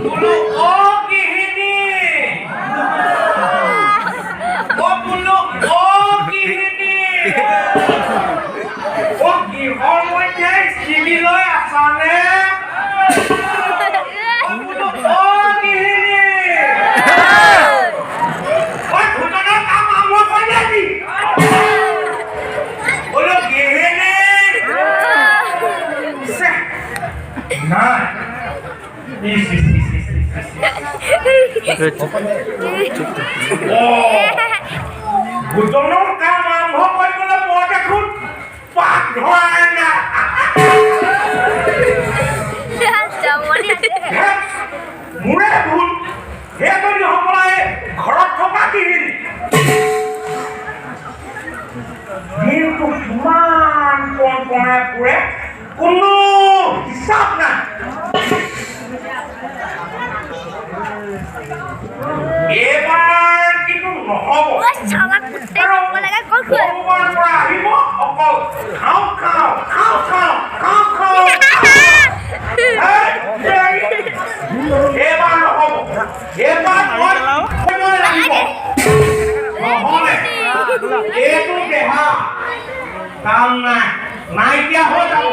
বোলো অ গৃহিণী বোলো অ গৃহিণী কিহৰ মধ্যে চিবি লৈ আছানে বোলো অ গৃহিণী ভোজনৰ কাম আৰম্ভ কৰিলে নেকি বোলো গৃহিণী নাই ভোজনৰ কাম আৰম্ভ কৰিবলৈ মই দেখোন পাক ধৰাই নাই মোৰে ভুল সেইটো নহ'বলৈ ঘৰত থকা গৃহিণী দিনটো কিমান কণকণাই ফুৰে কোনো হিচাপ নাই এইবাৰ কিন্তু নহ'ব ভগৱানৰ পৰা আহিব অকল খাওঁ খাওঁ খাওঁ খাওঁ খাওঁ খাওঁ এইবাৰ নহ'ব এইবাৰ সময় লাগিব নহ'লে এইটো দেহা কাম নাই নাইকিয়া হৈ যাব